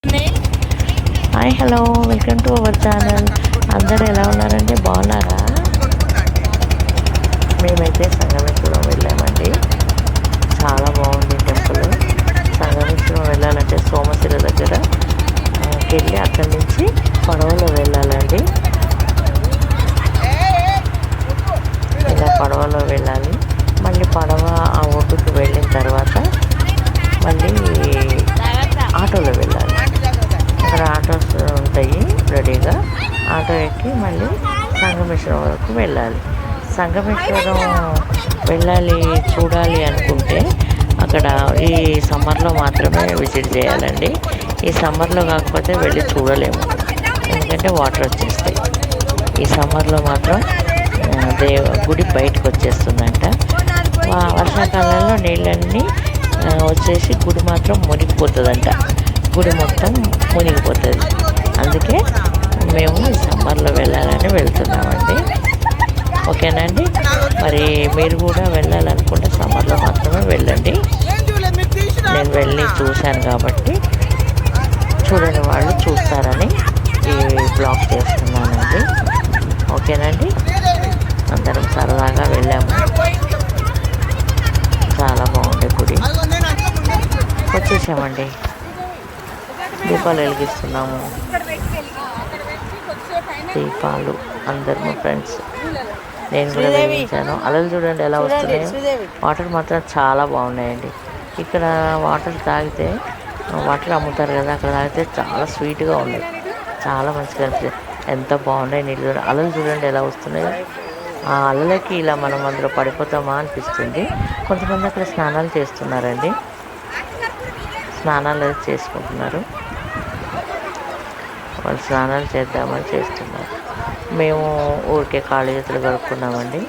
Hi hello welcome to our channel. అందరూ ఎలా ఉన్నారండి? బాగున్నారా? మేమైతే సంగమేశ్వరం వెళ్ళామండి. చాలా బాగుంది టెంపుల్. సంగమేశ్వరం వెళ్ళాలంటే సోమశిల దగ్గర వెళ్ళి అక్కడి నుంచి పడవలో వెళ్ళాలండి. ఇలా పడవలో వెళ్ళాలి. మళ్ళీ పడవ ఆ ఒడ్డుకు వెళ్ళిన తర్వాత మళ్ళీ ఆటోలో వెళ్ళాలి. అక్కడ ఆటోస్ ఉంటాయి రెడీగా. ఆటో ఎక్కి మళ్ళీ సంగమేశ్వరం వరకు వెళ్ళాలి. సంగమేశ్వరం వెళ్ళాలి చూడాలి అనుకుంటే అక్కడ ఈ సమ్మర్లో మాత్రమే విజిట్ చేయాలండి. ఈ సమ్మర్లో కాకపోతే వెళ్ళి చూడలేము, ఎందుకంటే వాటర్ వచ్చేస్తాయి. ఈ సమ్మర్లో మాత్రం గుడి బయటకు వచ్చేస్తుందంట. వర్షాకాలంలో నీళ్ళన్నీ వచ్చేసి గుడి మాత్రం మునిగిపోతుందంట. గుడి మొత్తం మునిగిపోతుంది. అందుకే మేము సమ్మర్లో వెళ్ళాలని వెళ్తున్నామండి. ఓకేనండి. మరి మీరు కూడా వెళ్ళాలనుకుంటే సమ్మర్లో మాత్రమే వెళ్ళండి. నేను వెళ్ళి చూశాను కాబట్టి చూడని వాళ్ళు చూస్తారని ఈ బ్లాగ్ చేస్తున్నానండి. ఓకేనండి. అందరం సరదాగా వెళ్ళాము. చాలా బాగుండే గుడి. వచ్చేసామండి. దీపాలు వెలిగిస్తున్నాము. దీపాలు అందరు మా ఫ్రెండ్స్, నేను కూడా వెలిగించాను. అలలు చూడండి ఎలా వస్తున్నాయో. వాటర్ మాత్రం చాలా బాగున్నాయండి. ఇక్కడ వాటర్ తాగితే, వాటర్ అమ్ముతారు కదా, అక్కడ తాగితే చాలా స్వీట్గా ఉన్నాయి. చాలా మంచిగా అనిపిస్తుంది. ఎంత బాగున్నాయి నీళ్ళు. అలలు చూడండి ఎలా వస్తున్నాయో. ఆ అలలకి ఇలా మనం అందులో పడిపోతామా అనిపిస్తుంది. కొంతమంది అక్కడ స్నానాలు చేస్తున్నారండి. స్నానాలు చేసుకుంటున్నారు. వాళ్ళు స్నానాలు చేద్దామని చేస్తున్నారు. మేము ఊరికే కాళ్ళు చేతులు గడుపుకున్నామండి.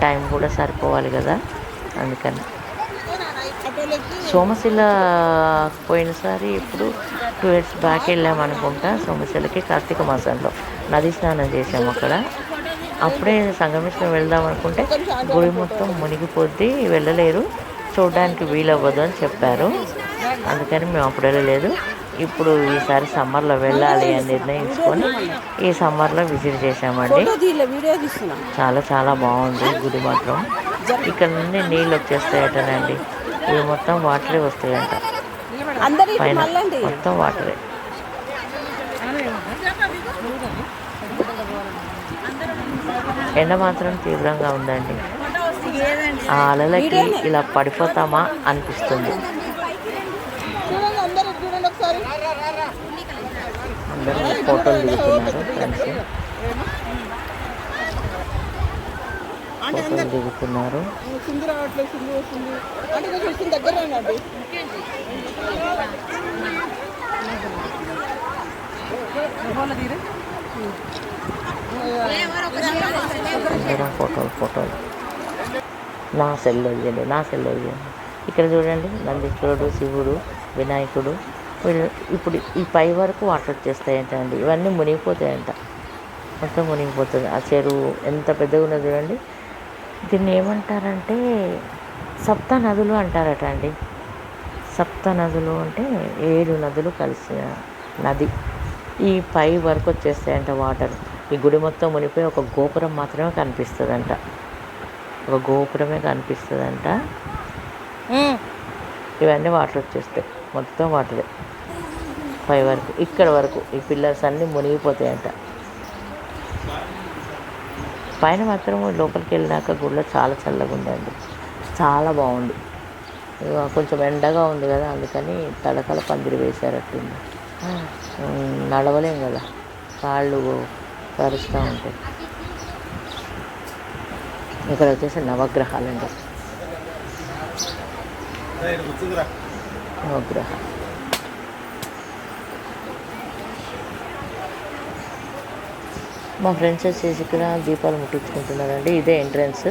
టైం కూడా సరిపోవాలి కదా, అందుకని. సోమశిల పోయినసారి ఇప్పుడు 2 years బ్యాక్ వెళ్ళామనుకుంటా. సోమశిలకి కార్తీక మాసంలో నది స్నానం చేసాము అక్కడ. అప్పుడే సంగమేశ్వరం వెళ్దాం అనుకుంటే గుడి మొత్తం మునిగిపోద్ది, వెళ్ళలేరు, చూడడానికి వీలవ్వదు అని చెప్పారు. అందుకని మేము అప్పుడు వెళ్ళలేదు. ఇప్పుడు ఈసారి సమ్మర్లో వెళ్ళాలి అని నిర్ణయించుకొని ఈ సమ్మర్లో విజిట్ చేసామండి. చాలా చాలా బాగుంది గుడి మాత్రం. ఇక్కడ నుండి నీళ్ళు వచ్చేస్తాయటనండి. ఇవి మొత్తం వాటరే వస్తాయంట. పైన మొత్తం వాటరే. ఎండ మాత్రం తీవ్రంగా ఉందండి. ఆ అలలకి ఇలా పడిపోతామా అనిపిస్తుంది. అందరూ ఫోటోలు దిగుతున్నారు ఫ్రెండ్స్. ఫోటోలు దిగుతున్నారు. అందరం ఫోటోలు. నా సెల్లో ఇవ్వండి. ఇక్కడ చూడండి, నందీశ్వరుడు, శివుడు, వినాయకుడు. వీళ్ళు ఇప్పుడు ఈ పై వరకు వాటర్ వచ్చేస్తాయంట అండి. ఇవన్నీ మునిగిపోతాయంట, మొత్తం మునిగిపోతుంది. ఆ చెరువు ఎంత పెద్దగా ఉన్నది చూడండి. దీన్ని ఏమంటారంటే సప్త నదులు అంటారట అండి. సప్త నదులు అంటే 7 నదులు కలిసిన నది. ఈ పై వరకు వచ్చేస్తాయంట వాటర్. ఈ గుడి మొత్తం మునిగిపోయి ఒక గోపురం మాత్రమే కనిపిస్తుందంట. ఇవన్నీ వాటర్ వచ్చేస్తాయి, మొత్తం వాటరే పై వరకు. ఇక్కడ వరకు ఈ పిల్లర్స్ అన్నీ మునిగిపోతాయంట. పైన మాత్రం లోపలికి వెళ్ళినాక గుడిలో చాలా చల్లగా ఉందండి. చాలా బాగుంది. కొంచెం ఎండగా ఉంది కదా, అందుకని తడకల పందిరి వేశారట్టుంది. నడవలేం కదా, కాళ్ళు కరుస్తూ ఉంటాయి. ఇక్కడ వచ్చేసి నవగ్రహాలండి. నవగ్రహాలు. మా ఫ్రెండ్స్ వచ్చేసి ఇక్కడ దీపాలు ముట్టించుకుంటున్నారండి. ఇదే ఎంట్రన్స్.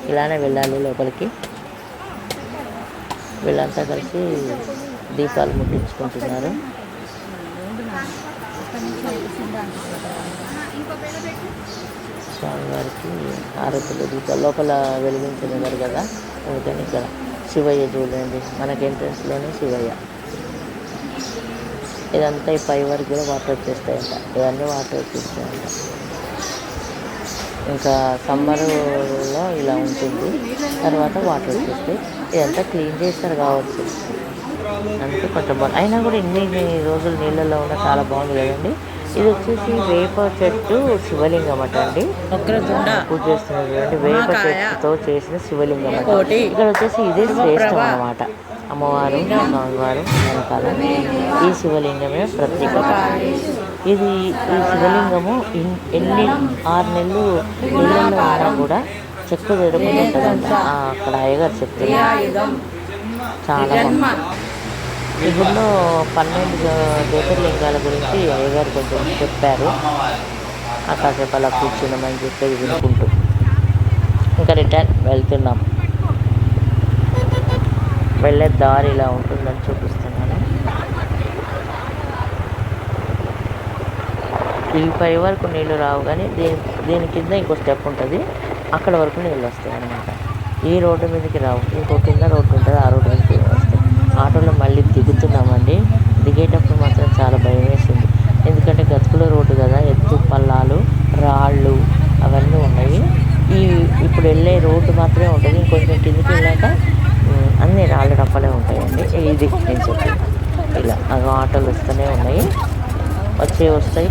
ఇలానే వెళ్ళాలి లోపలికి. వీళ్ళంతా కలిసి దీపాలు ముట్టించుకుంటున్నారు. స్వామివారికి హారతులు దీపాలు లోపల వెలిగించనివ్వరు కదా, అందుకని ఇక్కడ శివయ్య చూడండి, మనకి ఎంట్రన్స్లోనే శివయ్య. ఇదంతా ఈ పై వరకు కూడా వాటర్ వచ్చేస్తాయంట, ఇవన్నీ వాటర్ వచ్చేస్తాయంట. ఇంకా సమ్మర్లో ఇలా ఉంటుంది, తర్వాత వాటర్ వచ్చేస్తాయి. ఇదంతా క్లీన్ చేస్తారు కావచ్చు, అందుకే కొంచెం బాగుంది. అయినా కూడా ఇన్ని రోజులు నీళ్ళల్లో ఉన్న చాలా బాగుంది కదండి. ఇది వచ్చేసి వేప చెట్టు శివలింగం అట అండి. పూజ చేస్తున్నారు చూడండి, వేప చెట్టుతో చేసిన శివలింగం అట. ఇక్కడ వచ్చేసి ఇదే శ్రేష్టం అన్నమాట. అమ్మవారు స్వామివారు వెనకాల ఈ శివలింగమే ప్రత్యేకత. ఇది ఈ శివలింగము ఎన్ని 6 నెలలు నీళ్ళల్లో ఉన్నా కూడా చెక్కు చెదరకుండా ఉంటుందంట. అక్కడ అయ్యగారు చెప్తున్నారు, చాలా బాగుంది. ఈ గుడిలో 12 జ్యోతిర్లింగాల గురించి అయ్యగారు కొంచెం చెప్పారు. కాసేపు అలా కూర్చున్నామని చెప్పేది వినుకుంటూ ఇంకా రిటర్న్ వెళ్తున్నాం. వెళ్ళే దారి ఇలా ఉంటుందని చూపిస్తున్నాను. ఈ పై వరకు నీళ్ళు రావు, కానీ దీని కింద ఇంకో స్టెప్ ఉంటుంది, అక్కడ వరకు నీళ్ళు వస్తాయి అన్నమాట. ఈ రోడ్డు మీదకి రావు, ఇంకో కింద రోడ్డు ఉంటుంది, ఆ రోడ్డు మీదకి వస్తాయి. ఆటోలో మళ్ళీ దిగుతున్నామండి. దిగేటప్పుడు మాత్రం చాలా భయం వేసింది, ఎందుకంటే గతుకుల రోడ్డు కదా, ఎత్తు పల్లాలు రాళ్ళు అవన్నీ ఉన్నాయి. ఇప్పుడు వెళ్ళే రోడ్డు మాత్రమే ఉంటుంది, ఇంకొంచెం కిందికి వెళ్ళాక అన్ని రాళ్ళ రప్పలే ఉంటాయండి. ఇది నేను చెప్పింది ఇలా ఆటోలు వస్తూనే ఉన్నాయి, వస్తాయి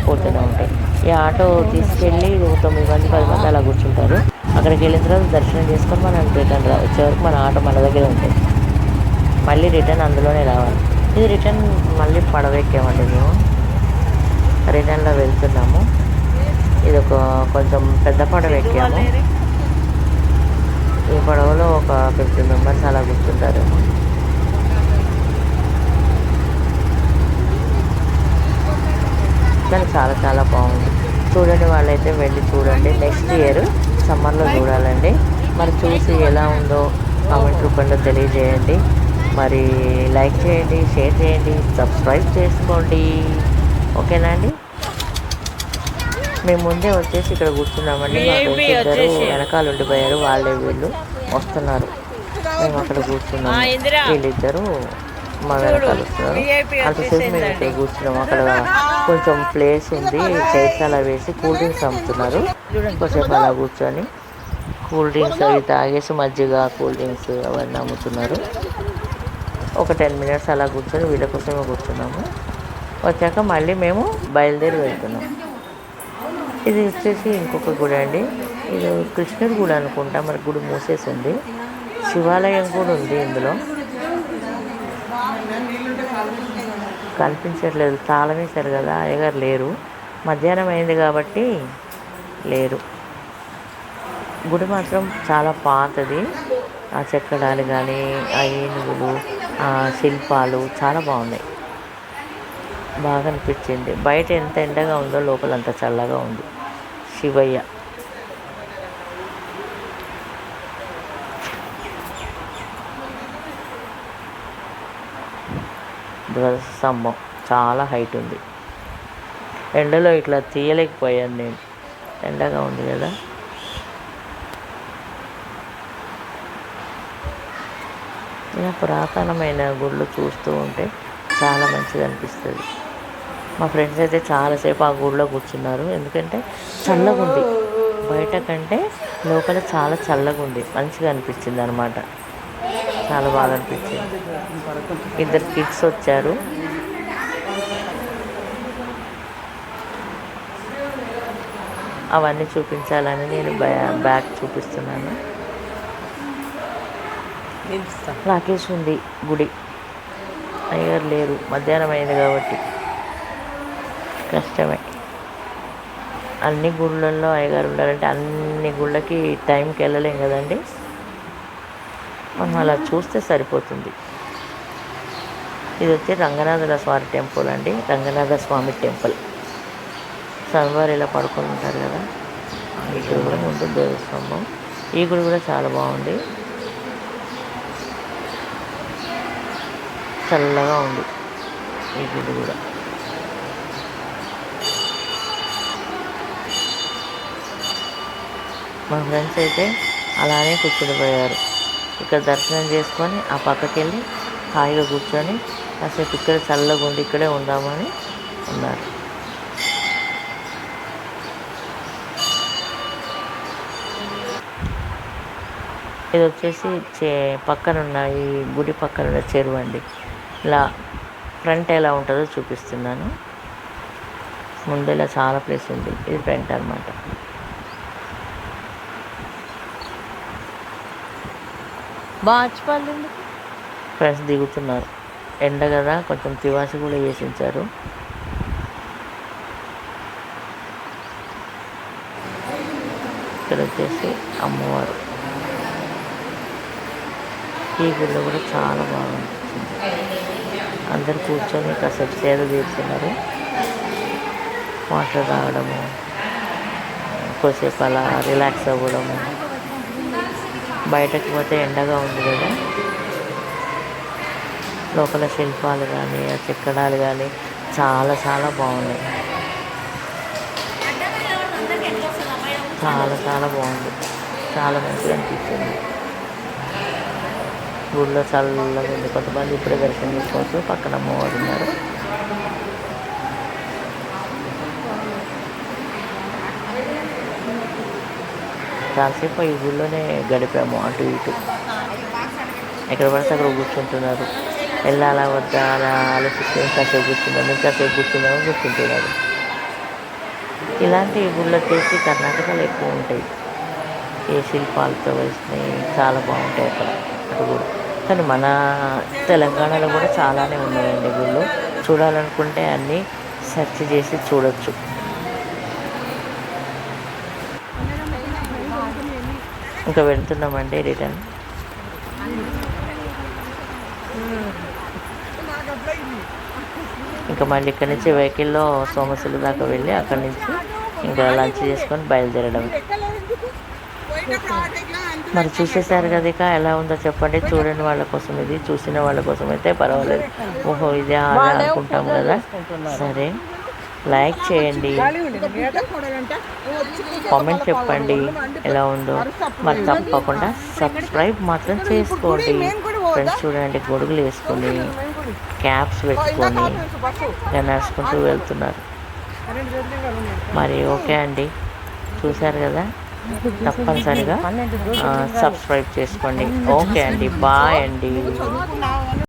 పోతూనే ఉంటాయి. ఈ ఆటో తీసుకెళ్ళి 9 మంది 10 మంది అలా కూర్చుంటారు. అక్కడికి వెళ్ళిన తర్వాత దర్శనం చేసుకొని మనం రిటర్న్ వచ్చే వరకు మన ఆటో మన దగ్గర ఉంటుంది. మళ్ళీ రిటర్న్ అందులోనే రావాలి. ఇది రిటర్న్ మళ్ళీ పడవెక్కామండి మేము, రిటర్న్లో వెళ్తున్నాము. ఇది కొంచెం పెద్ద పడవ ఎక్కాము. ఈ పడవలో ఒక 50 మెంబర్స్ అలా కూర్చుంటారు. కానీ చాలా చాలా బాగుంది. చూడండి, వాళ్ళైతే వెళ్ళి చూడండి. నెక్స్ట్ ఇయర్ సమ్మర్లో చూడాలండి. మరి చూసి ఎలా ఉందో కామెంట్ రూపంలో తెలియజేయండి. మరి లైక్ చేయండి, షేర్ చేయండి, సబ్స్క్రైబ్ చేసుకోండి. ఓకేనా అండి? మేము ముందే వచ్చేసి ఇక్కడ కూర్చున్నామండి. మా ఫ్రెండ్స్ ఇద్దరు వెనకాల ఉండిపోయారు, వాళ్ళే వీళ్ళు వస్తున్నారు. మేము అక్కడ కూర్చున్నాము, వీళ్ళిద్దరు మా వెనకాల వస్తున్నారు. అంతసేపు మేము ఇక్కడ కూర్చున్నాము. అక్కడ కొంచెం ప్లేస్ ఉంది, చైర్స్ అలా వేసి కూల్ డ్రింక్స్ అమ్ముతున్నారు. కొంచెంసేపు అలా కూర్చొని కూల్ డ్రింక్స్ అవి తాగేసి మజ్జిగ కూల్ డ్రింక్స్ అవన్నీ అమ్ముతున్నారు. ఒక 10 మినిట్స్ అలా కూర్చొని వీళ్ళ కోసమే కూర్చున్నాము. వచ్చాక మళ్ళీ మేము బయలుదేరి వెళ్తున్నాం. ఇది వచ్చేసి ఇంకొక గుడి అండి. ఇది కృష్ణుడి గుడి అనుకుంటా, మరి గుడి మూసేసి ఉంది. శివాలయం కూడా ఉంది ఇందులో, కనిపించట్లేదు. తాళం వేశారు కదా, అయ్యగారు లేరు. మధ్యాహ్నం అయింది కాబట్టి లేరు. గుడి మాత్రం చాలా పాతది. ఆ చెక్కడాలు కానీ, ఆ ఏనుగులు, ఆ శిల్పాలు చాలా బాగున్నాయి, బాగా అనిపించింది. బయట ఎంత ఎండగా ఉందో లోపల అంత చల్లగా ఉంది. శివయ్య ధ్వజస్తంభం చాలా హైట్ ఉంది. ఎండలో ఇట్లా తీయలేకపోయాను నేను, ఎండగా ఉంది కదా. ఇలా పురాతనమైన గుళ్ళు చూస్తూ ఉంటే చాలా మంచిగా అనిపిస్తుంది. మా ఫ్రెండ్స్ అయితే చాలాసేపు ఆ గుడిలో కూర్చున్నారు, ఎందుకంటే చల్లగా ఉంది. బయట కంటే లోపల చాలా చల్లగా ఉంది, మంచిగా అనిపించింది అనమాట. చాలా బాగా అనిపించింది. 2 కిడ్స్ వచ్చారు. అవన్నీ చూపించాలని నేను బ్యాగ్ చూపిస్తున్నాను. లాకేష్ ఉంది గుడి, అయ్యగారు లేరు. మధ్యాహ్నం అయింది కాబట్టి కష్టమే. అన్ని గుళ్ళల్లో అయ్యగారు ఉండాలంటే అన్ని గుళ్ళకి టైంకి వెళ్ళలేం కదండి, మనం అలా చూస్తే సరిపోతుంది. ఇది వచ్చి రంగనాథుల స్వామి టెంపుల్ అండి, రంగనాథ స్వామి టెంపుల్. స్వామివారు ఇలా పడుకొని ఉంటారు కదా, ఇక్కడ కూడా ఉంటుంది దేవస్తంభం. ఈ గుడి కూడా చాలా బాగుంది, చల్లగా ఉంది ఈ గుడి కూడా. మా ఫ్రెండ్స్ అయితే అలానే కూర్చునిపోయారు. ఇక్కడ దర్శనం చేసుకొని ఆ పక్కకి వెళ్ళి హాయిగా కూర్చొని కాసేపు ఇక్కడ చల్లగా ఉండి ఇక్కడే ఉందామని ఉన్నారు. ఇది వచ్చేసి పక్కన ఉన్న ఈ గుడి పక్కన ఉన్న చెరువు అండి. ఇలా ఫ్రంట్ ఎలా ఉంటుందో చూపిస్తున్నాను. ముందెలా చాలా ప్లేస్ ఉంది. ఇది ఫ్రంట్ అనమాట. ఫ్రెండ్స్ దిగుతున్నారు. ఎండ కదా, కొంచెం తివాసి కూడా వేసించారు. ఇక్కడ వచ్చేసి అమ్మవారు. ఈ గుడిలో కూడా చాలా బాగుంది. అందరు కూర్చొని కాసేపు సేద తీరుతున్నారు. వాటర్ తాగడము, కొద్దిసేపు అలా రిలాక్స్ అవ్వడము. బయటకు పోతే ఎండగా ఉంది కదా, లోపల శిల్పాలు కానీ ఆ చెక్కడాలు కానీ చాలా చాలా బాగున్నాయి. చాలా చాలా బాగుంది. చాలా మంచిగా అనిపించింది. గుడిలో చల్లగా ఉంది. కొంతమంది ఇప్పుడే దర్శనం చేసుకోవచ్చు. పక్కన అమ్మవారు ఉన్నారు. చాలాసేపు ఈ గుడిలోనే గడిపాము. అటు ఇటు ఎక్కడ పడితే అక్కడ కూర్చుంటున్నారు. వెళ్ళాలా వద్దా అలా ఆలోచిస్తే కాసేపు కూర్చున్నారు, ఇంకాసేపు కూర్చుంటున్నారు. ఇలాంటి గుళ్ళు వచ్చేసి కర్ణాటకలో ఎక్కువ ఉంటాయి. ఏ శిల్పాలతో వేసినాయి చాలా బాగుంటాయి అక్కడ అటు కూడా. కానీ మన తెలంగాణలో కూడా చాలానే ఉన్నాయండి గుళ్ళు. చూడాలనుకుంటే అన్నీ సెర్చ్ చేసి చూడొచ్చు. ఇంకా వెళ్తున్నామండి రిటర్న్. ఇంకా మళ్ళీ ఇక్కడి నుంచి వెహికల్లో సోమశిల దాకా వెళ్ళి అక్కడి నుంచి ఇంకా లంచ్ చేసుకొని బయలుదేరడం. మరి చూసేసారు కదా, ఇక ఎలా ఉందో చెప్పండి. చూడని వాళ్ళ కోసం ఇది, చూసిన వాళ్ళ కోసం అయితే పర్వాలేదు. ఓహో ఇదే అలా అనుకుంటాం కదా. సరే, లైక్ చేయండి, కామెంట్ చెప్పండి ఎలా ఉందో. మరి తప్పకుండా సబ్స్క్రైబ్ మాత్రం చేసుకోండి ఫ్రెండ్స్. చూడండి, గొడుగులు వేసుకొని క్యాప్స్ పెట్టుకొని ఇలా నడుచుకుంటూ వెళ్తున్నారు. మరి ఓకే అండి, చూశారు కదా, తప్పనిసరిగా సబ్స్క్రైబ్ చేసుకోండి. ఓకే అండి, బాయ్ అండి.